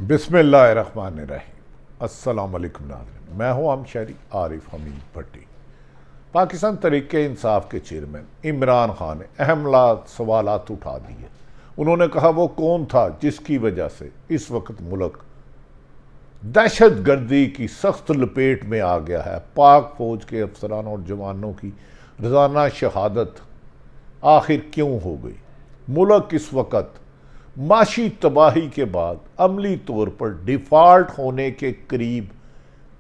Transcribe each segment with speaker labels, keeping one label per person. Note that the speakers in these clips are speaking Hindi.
Speaker 1: बिस्मिल्लाहिर्रहमानिर्रहीम। अस्सलाम वालेकुम नाज़रीन, मैं हूं हम शहरी आरिफ हमीद भट्टी। पाकिस्तान तहरीक इंसाफ के चेयरमैन इमरान खान ने अहम सवालात उठा दिए। उन्होंने कहा वो कौन था जिसकी वजह से इस वक्त मुल्क दहशत गर्दी की सख्त लपेट में आ गया है। पाक फौज के अफसरान और जवानों की रोज़ाना शहादत आखिर क्यों हो गई? मुल्क इस वक्त माशी तबाही के बाद अमली तौर पर डिफ़ॉल्ट होने के करीब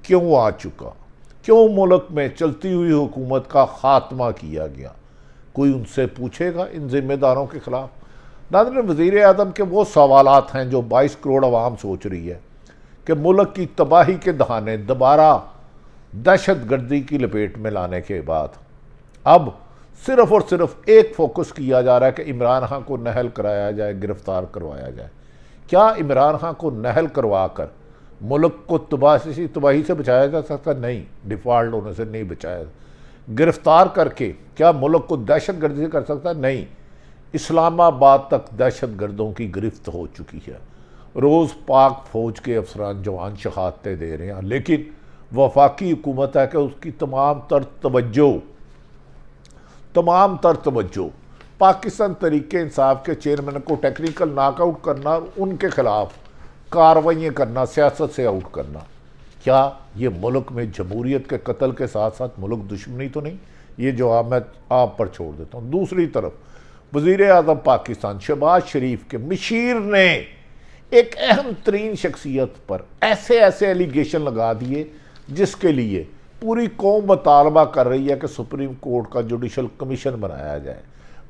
Speaker 1: क्यों आ चुका? क्यों मुल्क में चलती हुई हुकूमत का खात्मा किया गया? कोई उनसे पूछेगा इन जिम्मेदारों के खिलाफ? नाज़रीन, वज़ीर आज़म के वो सवालात हैं जो 22 करोड़ आवाम सोच रही है कि मुल्क की तबाही के दहाने दोबारा दहशत गर्दी की लपेट में लाने के बाद अब सिर्फ और सिर्फ एक फोकस किया जा रहा है कि इमरान खान को नहल कराया जाए, गिरफ्तार करवाया जाए। क्या इमरान खान को नहल करवा कर मुल्क को तबाही से बचाया जा सकता? नहीं, डिफ़ॉल्ट होने से नहीं बचाया। गिरफ्तार करके क्या मुल्क को दहशत गर्दी से कर सकता? नहीं। इस्लामाबाद तक दहशत गर्दों की गिरफ्त हो चुकी है। रोज़ पाक फौज के अफसरान जवान शहादतें दे रहे हैं, लेकिन वफाकी हुकूमत है कि उसकी तमाम तर तवज्जो पाकिस्तान तहरीक इंसाफ के चेयरमैन को टेक्निकल नॉकआउट करना, उनके खिलाफ कार्रवाइयाँ करना, सियासत से आउट करना। क्या ये मुल्क में जमहूरियत के कत्ल के साथ साथ मुल्क दुश्मनी तो नहीं? ये जवाब मैं आप पर छोड़ देता हूँ। दूसरी तरफ वज़ीर आज़म पाकिस्तान शहबाज शरीफ के मशीर ने एक अहम तरीन शख्सियत पर ऐसे एलिगेशन लगा दिए जिसके लिए पूरी कौम मुतालबा कर रही है कि सुप्रीम कोर्ट का जुडिशल कमीशन बनाया जाए।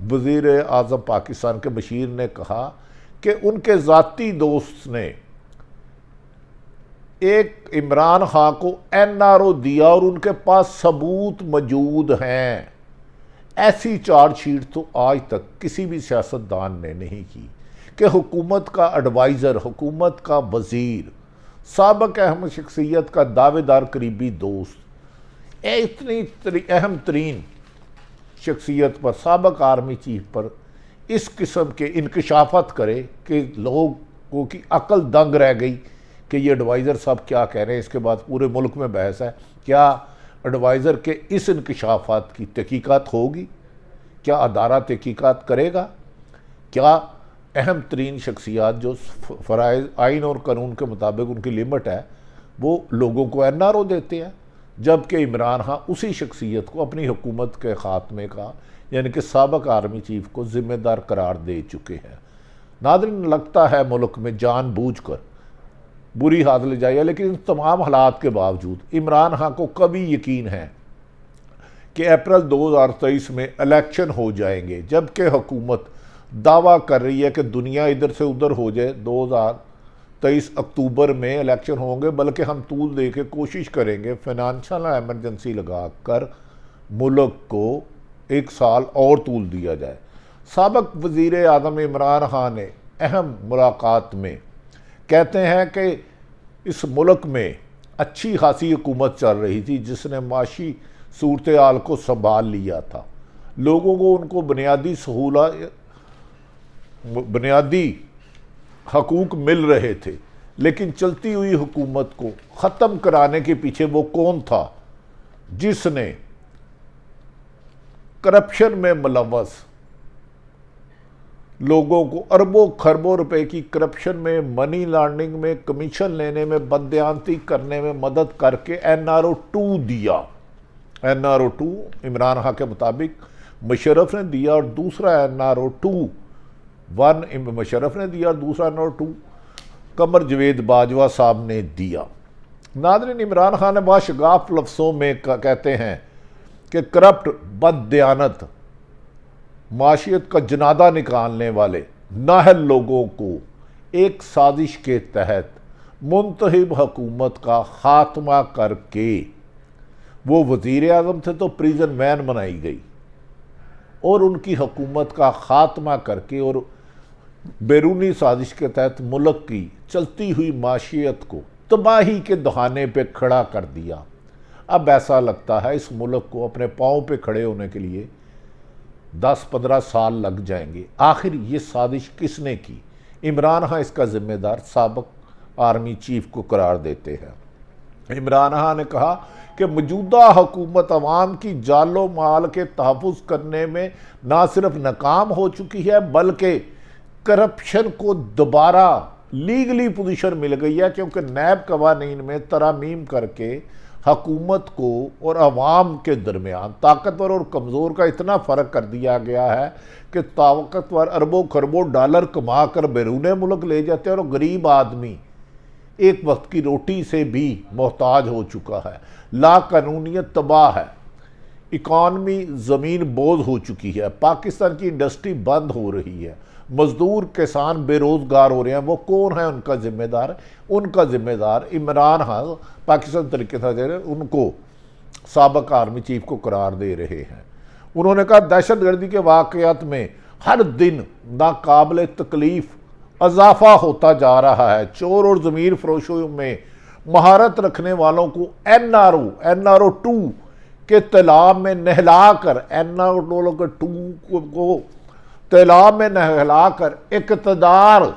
Speaker 1: वज़ीर आज़म पाकिस्तान के मशीर ने कहा कि उनके ज़ाती दोस्त ने एक इमरान खान को NRO दिया और उनके पास सबूत मौजूद हैं। ऐसी चार्जशीट तो आज तक किसी भी सियासतदान ने नहीं की कि हुकूमत का एडवाइज़र, हुकूमत का वज़ीर, साबिक़ अहम शख्सियत का दावेदार करीबी दोस्त, इतनी अहम तरीन शख्सियत पर, साबिक़ आर्मी चीफ पर इस किस्म के इंकशाफात करे कि लोगों की अकल दंग रह गई कि ये एडवाइज़र साहब क्या कह रहे हैं। इसके बाद पूरे मुल्क में बहस है, क्या एडवाइज़र के इस इंकशाफात की तहकीकात होगी? क्या अदारा तहकीकात करेगा? क्या अहम तरीन शख्सियात जो फ़राइज़ आइन और कानून के मुताबिक उनकी लिमिट है वो लोगों को NRO देते हैं, जबकि इमरान खान उसी शख्सियत को अपनी हुकूमत के ख़ात्मे का, यानी कि साबिक़ आर्मी चीफ को ज़िम्मेदार करार दे चुके हैं। नाज़रीन, लगता है मुल्क में जानबूझकर बुरी हालत ले जाए, लेकिन इन तमाम हालात के बावजूद इमरान खान को कभी यकीन है कि अप्रैल 2023 में इलेक्शन हो जाएंगे, जबकि हुकूमत दावा कर रही है कि दुनिया इधर से उधर हो जाए, 2023 अक्टूबर में इलेक्शन होंगे, बल्कि हम तूल दे के कोशिश करेंगे फाइनेंशियल एमरजेंसी लगा कर मुल्क को एक साल और तूल दिया जाए। साबिक़ वज़ीर आज़म इमरान खान ने अहम मुलाकात में कहते हैं कि इस मुल्क में अच्छी खासी हुकूमत चल रही थी जिसने माशी सूरत हाल को संभाल लिया था, लोगों को उनको बुनियादी हकूक़ मिल रहे थे। लेकिन चलती हुई हुकूमत को ख़त्म कराने के पीछे वो कौन था जिसने करप्शन में मुलव्वस लोगों को अरबों खरबों रुपए की करप्शन में, मनी लॉन्ड्रिंग में, कमीशन लेने में, बदयांती करने में मदद करके NRO 2 दिया। NRO 2 इमरान खान के मुताबिक मुशर्रफ ने दिया और दूसरा NRO 2 1 मुशर्रफ ने दिया और दूसरा NRO 2 कमर जवेद बाजवा साहब ने दिया। नाज़रीन, इमरान खान ने बाशगाफ लफ्ज़ों में कहते हैं कि करप्ट, बददयानत, माशियत का जनादा निकालने वाले नाहल लोगों को एक साजिश के तहत मुंतहिब हुकूमत का ख़ात्मा करके वो वज़ीर आज़म थे तो प्रिजन मैन बनाई गई, और उनकी हुकूमत का ख़ात्मा करके और बैरूनी साजिश के तहत मुल्क की चलती हुई माशियत को तबाही के दहाने पे खड़ा कर दिया। अब ऐसा लगता है इस मुल्क को अपने पाँव पे खड़े होने के लिए 10-15 साल लग जाएंगे। आखिर ये साजिश किसने की? इमरान खान इसका ज़िम्मेदार, साबिक़ आर्मी चीफ को करार देते हैं। इमरान खान ने कहा कि मौजूदा हुकूमत अवाम की जालो माल के तहफ़्फ़ुज़ करने में ना सिर्फ नाकाम हो चुकी है बल्कि करप्शन को दोबारा लीगली पोजीशन मिल गई है, क्योंकि नैब कवानीन में तरामीम करके हुकूमत को और अवाम के दरमियान ताकतवर और कमज़ोर का इतना फ़र्क कर दिया गया है कि ताकतवर अरबों खरबों डॉलर कमा कर बैरून मुल्क ले जाते हैं और गरीब आदमी एक वक्त की रोटी से भी मोहताज हो चुका है। लाकानूनियत तबाह है, इकॉनमी ज़मीन बोझ हो चुकी है, पाकिस्तान की इंडस्ट्री बंद हो रही है, मजदूर किसान बेरोज़गार हो रहे हैं। वो कौन है उनका ज़िम्मेदार? उनका ज़िम्मेदार इमरान खान पाकिस्तान तरीके से उनको साबिक़ आर्मी चीफ को करार दे रहे हैं। उन्होंने कहा दहशतगर्दी के वाक़यात में हर दिन नाकाबिल तकलीफ़ इजाफा होता जा रहा है। चोर और ज़मीर फरोशों में महारत रखने वालों को NRO 2 के तैलाब में नहलाकर NRO 2 को तैलाब में नहलाकर इक़्तिदार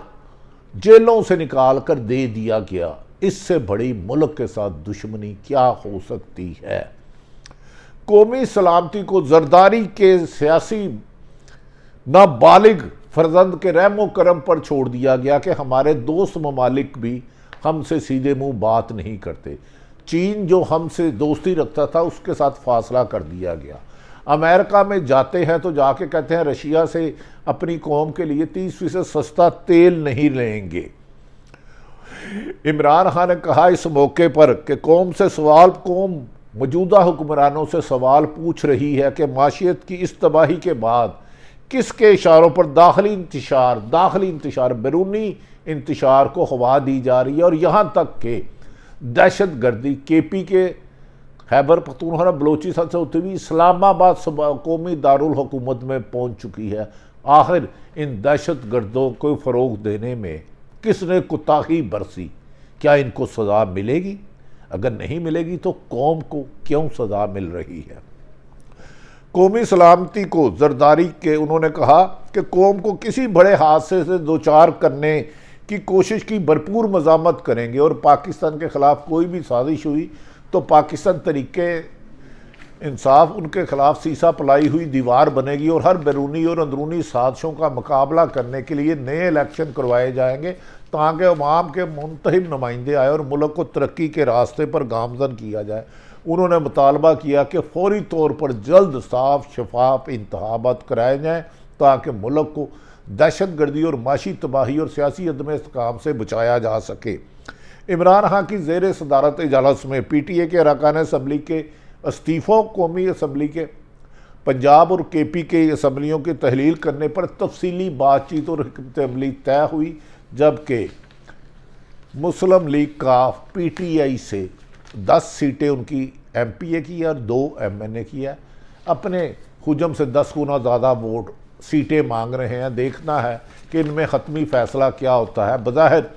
Speaker 1: जेलों से निकाल कर दे दिया गया। इससे बड़ी मुल्क के साथ दुश्मनी क्या हो सकती है? कौमी सलामती को जरदारी के सियासी नाबालिग फर्जंद के रहमो करम पर छोड़ दिया गया कि हमारे दोस्त ममालिक भी हमसे सीधे मुंह बात नहीं करते। चीन जो हमसे दोस्ती रखता था उसके साथ फासला कर दिया गया। अमेरिका में जाते हैं तो जाके कहते हैं रशिया से अपनी कौम के लिए 30% सस्ता तेल नहीं लेंगे। इमरान खान ने कहा इस मौके पर कि कौम मौजूदा हुक्मरानों से सवाल पूछ रही है कि माशियत की इस तबाही के बाद किसके इशारों पर दाखिली इंतशार बैरूनी इंतशार को हवा दी जा रही है, और यहाँ तक कि दहशत गर्दी KP के खैबर पख्तूनख्वा बलोचिस्तान से होते हुए इस्लामाबाद कौमी दारुल हुकूमत में पहुँच चुकी है। आखिर इन दहशत गर्दों को फ़रोग देने में किसने कोताही बरसी? क्या इनको सज़ा मिलेगी? अगर नहीं मिलेगी तो कौम को क्यों सज़ा मिल रही है? कौमी सलामती को जरदारी के उन्होंने कहा कि कौम को किसी बड़े हादसे से दो चार करने की कोशिश की भरपूर मज़ामत करेंगे, और पाकिस्तान के ख़िलाफ़ कोई भी साजिश हुई तो पाकिस्तान तरीके इंसाफ उनके खिलाफ सीसा पलाई हुई दीवार बनेगी, और हर बैरूनी और अंदरूनी साजिशों का मुकाबला करने के लिए नए इलेक्शन करवाए जाएंगे ताकि अवाम के मुंतखब नुमाइंदे आए और मुल्क को तरक्की के रास्ते पर गामजन किया जाए। उन्होंने मुतालबा किया कि फौरी तौर पर जल्द साफ शफाफ इंतखाबात कराए जाएँ ताकि मुल्क को दहशत गर्दी और माशी तबाही और सियासी अदम इस्तेकाम से बचाया जा सके। इमरान खान की ज़ेर सदारत इजलास में PTA के अरकान असम्बली के इस्तीफ़ों, कौमी असम्बली के पंजाब और KP के असम्बलियों की तहलील करने पर तफसीली बातचीत और हिकमत अमली तय हुई, जबकि मुस्लिम लीग का PTI से 10 सीटें उनकी MPA की और 2 MNA की है। अपने हुजम से 10 गुना ज़्यादा वोट सीटें मांग रहे हैं। देखना है कि इनमें ख़त्मी फ़ैसला क्या होता है। बज़ाहिर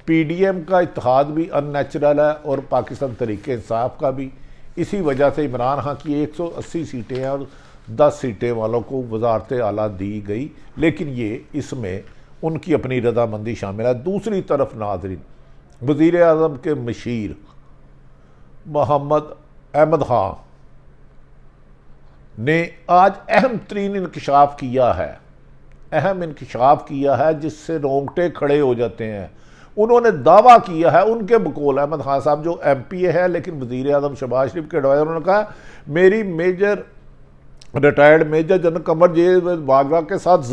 Speaker 1: PDM का इत्तेहाद भी अननेचुरल है और पाकिस्तान तरीके इंसाफ का भी। इसी वजह से इमरान खान की 180 सीटें हैं और 10 सीटें वालों को वजारत आला दी गई, लेकिन ये इसमें उनकी अपनी रजामंदी शामिल है। दूसरी तरफ नाज़रीन, वज़ीर आज़म के मशीर मोहम्मद अहमद खान ने आज अहम तरीन इंकशाफ किया है जिससे रोंगटे खड़े हो जाते हैं। उन्होंने दावा किया है, उनके बकौल अहमद खान साहब जो MPA है लेकिन वज़ीर आज़म शहबाज शरीफ के एडवाइज़र, उन्होंने कहा मेरी रिटायर्ड मेजर जनरल कमर जेवेद बाजवा के साथ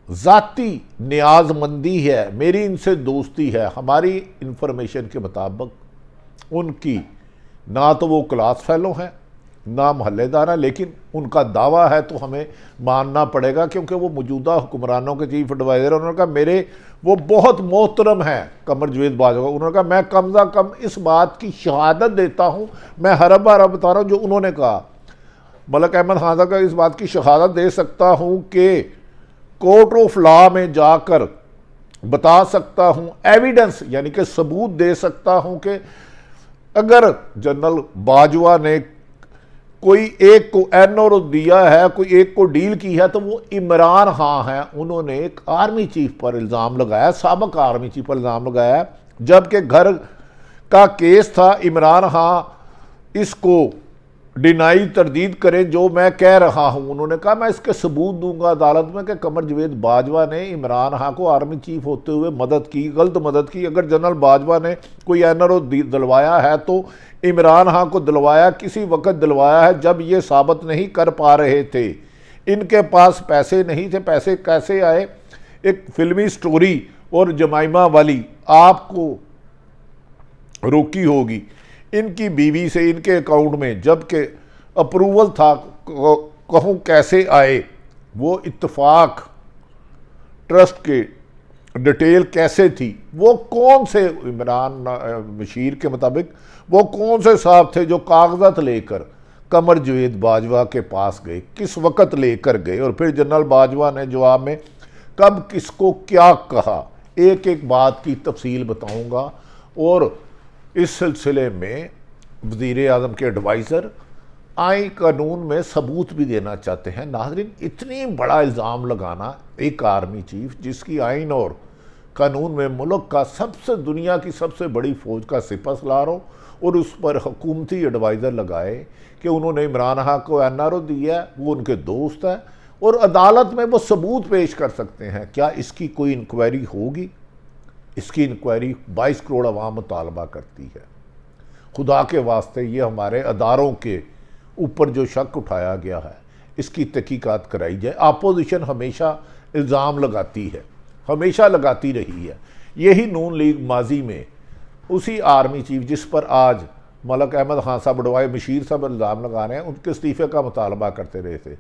Speaker 1: ज़ाती न्याज़मंदी है, मेरी इनसे दोस्ती है। हमारी इंफॉर्मेशन के मुताबिक उनकी ना तो वो क्लास फेलो हैं ना महल्लेदार है, लेकिन उनका दावा है तो हमें मानना पड़ेगा क्योंकि वो मौजूदा हुक्मरानों के चीफ एडवाइज़र। उन्होंने कहा वो बहुत मोहतरम हैं कमर जवेद बाजवा। उन्होंने कहा मैं कम से कम इस बात की शहादत देता हूँ, मैं हर बार बता रहा हूँ जो उन्होंने कहा, मलक अहमद खान साहब का इस बात की शहादत दे सकता हूँ कि कोर्ट ऑफ लॉ में जाकर बता सकता हूँ, एविडेंस यानी कि सबूत दे सकता हूँ कि अगर जनरल बाजवा ने कोई एक को एनओ दिया है, कोई एक को डील की है, तो वो इमरान खान है। उन्होंने एक आर्मी चीफ पर इल्ज़ाम लगाया, साबिक आर्मी चीफ पर इल्ज़ाम लगाया, जबकि घर का केस था। इमरान खान इसको डिनाई तरदीद करें जो मैं कह रहा हूं। उन्होंने कहा मैं इसके सबूत दूंगा अदालत में कि कमर जवेद बाजवा ने इमरान खान को आर्मी चीफ होते हुए मदद की, गलत मदद की। अगर जनरल बाजवा ने कोई एनआरओ दिलवाया है तो इमरान खान को दिलवाया, किसी वक्त दिलवाया है जब ये साबित नहीं कर पा रहे थे। इनके पास पैसे नहीं थे। पैसे कैसे आए? एक फिल्मी स्टोरी और जमाइमा वाली आपको रोकी होगी। इनकी बीवी से इनके अकाउंट में जबकि अप्रूवल था, कहूँ कैसे आए, वो इत्तफाक ट्रस्ट के डिटेल कैसे थी, वो कौन से इमरान बशीर के मुताबिक वो कौन से साहब थे जो कागजात लेकर कमर जवेद बाजवा के पास गए, किस वक़्त लेकर गए, और फिर जनरल बाजवा ने जवाब में कब किसको क्या कहा। एक एक बात की तफसील बताऊंगा। और इस सिलसिले में वज़ीर आज़म के एडवाइज़र आइन कानून में सबूत भी देना चाहते हैं। नाज़रीन, इतनी बड़ा इल्ज़ाम लगाना एक आर्मी चीफ जिसकी आइन और कानून में मुल्क का सबसे दुनिया की सबसे बड़ी फ़ौज का सिपह सलार हो, और उस पर हुकूमती एडवाइज़र लगाए कि उन्होंने इमरान खान को एनआरओ दिया है, वो उनके दोस्त है, और अदालत में वो सबूत पेश कर सकते हैं। क्या इसकी कोई इंक्वायरी होगी? इसकी इंक्वायरी 22 करोड़ अवाम मुतालबा करती है। खुदा के वास्ते ये हमारे अदारों के ऊपर जो शक उठाया गया है इसकी तहकीकात कराई जाए। अपोजिशन हमेशा इल्ज़ाम लगाती है, हमेशा लगाती रही है। यही नून लीग माजी में उसी आर्मी चीफ जिस पर आज मलक अहमद खान साहब उडवाए बशीर साहब इल्ज़ाम लगा रहे हैं, उनके इस्तीफ़े का मुतालबा करते रहे थे।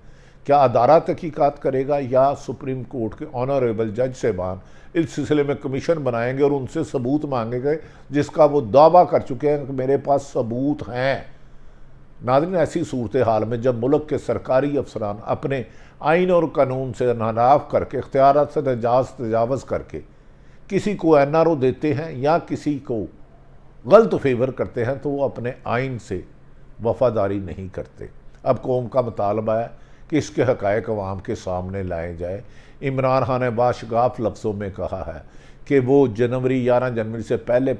Speaker 1: क्या अदारा तहकीकात करेगा या सुप्रीम कोर्ट के ऑनरेबल जज साहबान इस सिलसिले में कमीशन बनाएंगे और उनसे सबूत मांगेंगे जिसका वो दावा कर चुके हैं कि मेरे पास सबूत हैं। नाज़रीन, ऐसी सूरत हाल में जब मुल्क के सरकारी अफसरान अपने आइन और कानून से इनहराफ करके इख्तियारात से तजावज़ करके किसी को एनआरओ देते हैं या किसी को गलत फेवर करते हैं तो वो अपने आइन से वफादारी नहीं करते। अब कौम का मुतालबा है कि इसके हक़ाइक़ अवाम के सामने लाए जाए। इमरान खान ने बाशगाफ लफ्ज़ों में कहा है कि वो 11 जनवरी से पहले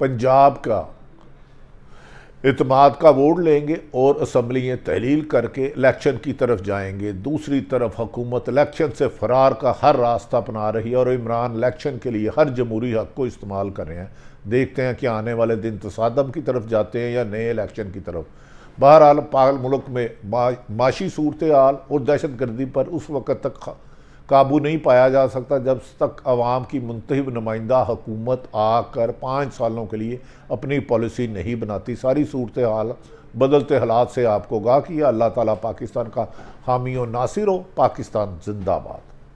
Speaker 1: पंजाब का इत्माद का वोट लेंगे और असम्बलियाँ तहलील करके इलेक्शन की तरफ जाएंगे। दूसरी तरफ हुकूमत इलेक्शन से फ़रार का हर रास्ता अपना रही है और इमरान इलेक्शन के लिए हर जमहूरी हक़ को इस्तेमाल कर रहे हैं। देखते हैं कि आने वाले दिन तसादम की तरफ जाते हैं या नए इलेक्शन की तरफ। बहरहाल पागल मुल्क में माशी सूरत हाल और दहशत गर्दी पर उस वक़्त तक काबू नहीं पाया जा सकता जब तक अवाम की मुंतखब नुमाइंदा हुकूमत आकर 5 सालों के लिए अपनी पॉलिसी नहीं बनाती। सारी सूरत हाल बदलते हालात से आपको आगाह किया। अल्लाह ताला पाकिस्तान का हामी और नासिर हो। पाकिस्तान जिंदाबाद।